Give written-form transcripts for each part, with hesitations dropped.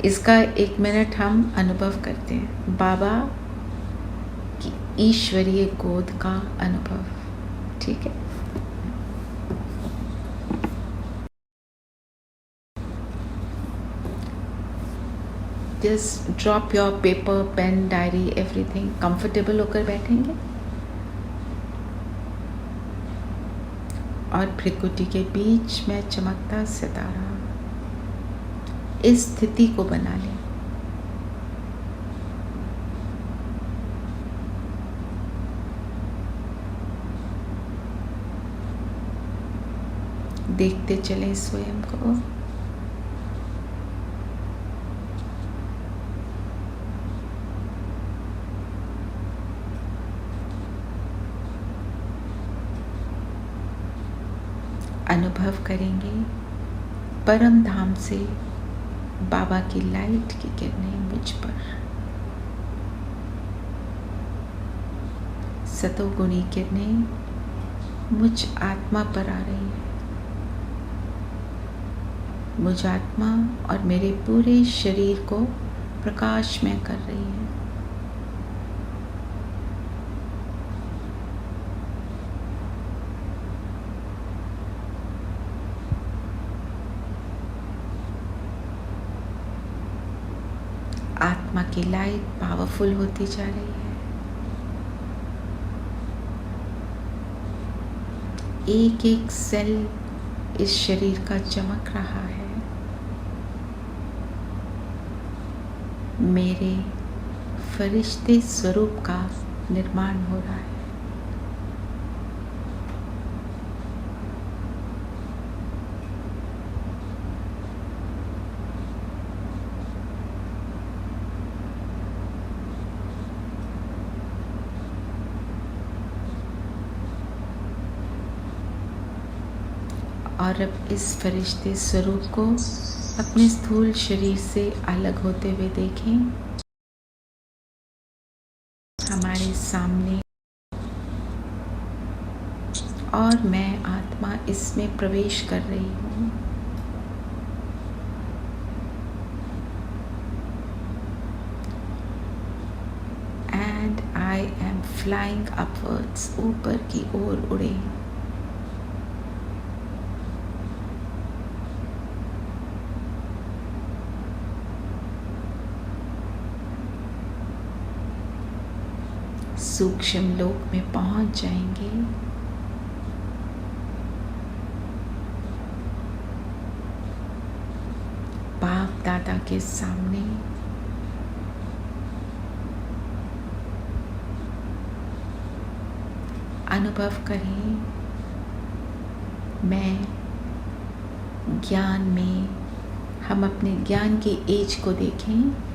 इसका 1 मिनट हम अनुभव करते हैं, बाबा की ईश्वरीय गोद का अनुभव। ठीक है, just drop your paper, pen, diary, everything. Comfortable होकर बैठेंगे और भृकुटी के बीच में चमकता सितारा, इस स्थिति को बना लें। देखते चलें स्वयं को। अनुभव करेंगे परम धाम से बाबा की लाइट की किरणें मुझ पर, सतोगुणी किरणें मुझ आत्मा पर आ रही है। मुझ आत्मा और मेरे पूरे शरीर को प्रकाशमय कर रही है। आत्मा की लाइट पावरफुल होती जा रही है। एक एक सेल इस शरीर का चमक रहा है। मेरे फरिश्ते स्वरूप का निर्माण हो रहा है। और अब इस फरिश्ते स्वरूप को अपने स्थूल शरीर से अलग होते हुए देखें। हमारे सामने, और मैं आत्मा इसमें प्रवेश कर रही हूँ। And I am flying upwards, ऊपर की ओर उड़े। सूक्ष्म लोक में पहुंच जाएंगे। बाप दादा के सामने अनुभव करें, मैं ज्ञान में, हम अपने ज्ञान की एज को देखें।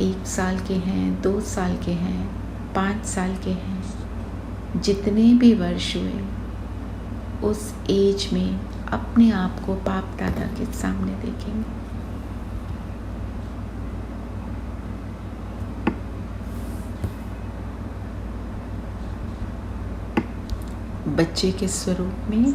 1 साल के हैं, 2 साल के हैं, 5 साल के हैं, जितने भी वर्ष हुए, उस एज में अपने आप को बाप दादा के सामने देखेंगे। बच्चे के स्वरूप में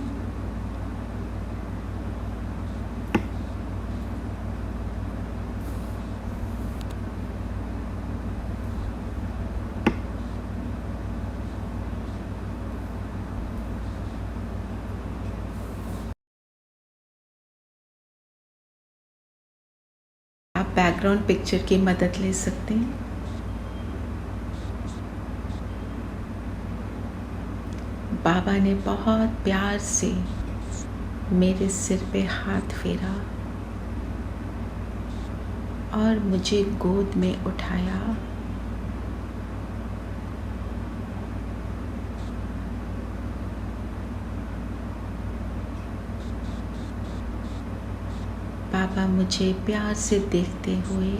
आप बैकग्राउंड पिक्चर की मदद ले सकते हैं। बाबा ने बहुत प्यार से मेरे सिर पे हाथ फेरा और मुझे गोद में उठाया। बाबा मुझे प्यार से देखते हुए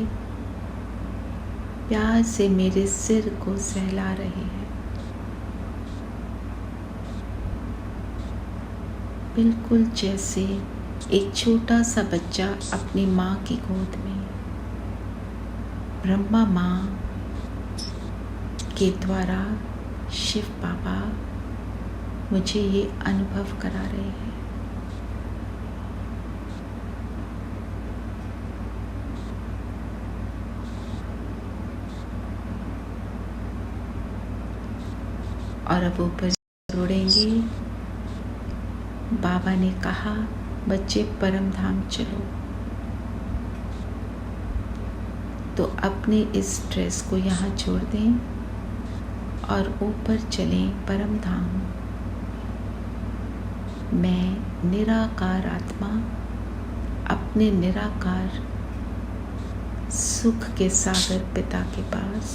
प्यार से मेरे सिर को सहला रहे हैं, बिल्कुल जैसे एक छोटा सा बच्चा अपनी माँ की गोद में। ब्रह्मा माँ के द्वारा शिव बाबा मुझे ये अनुभव करा रहे हैं। और अब ऊपर उड़ेंगे। बाबा ने कहा, बच्चे परम धाम चलो। तो अपने इस ड्रेस को यहाँ छोड़ दें और ऊपर चलें परम धाम। मैं निराकार आत्मा अपने निराकार सुख के सागर पिता के पास,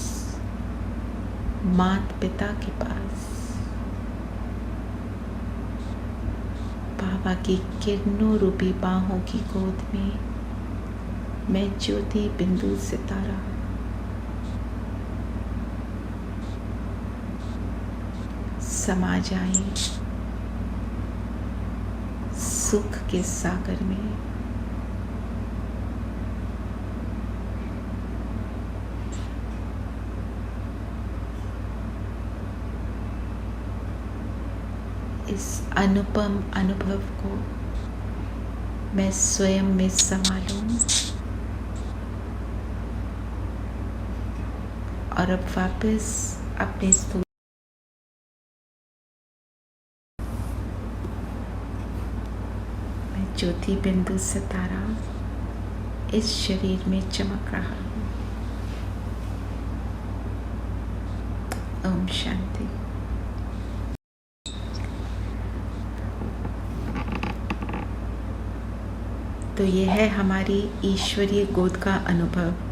मात पिता के पास, बाबा की किरणों रूपी बाहों की गोद में मैं ज्योति बिंदु सितारा समा जाए सुख के सागर में। इस अनुपम अनुभव को मैं स्वयं में समा लूं और अब वापस अपने स्थूल मैं ज्योति बिंदु सितारा इस शरीर में चमक रहा हूँ। ओम शांति। तो यह है हमारी ईश्वरीय गोद का अनुभव।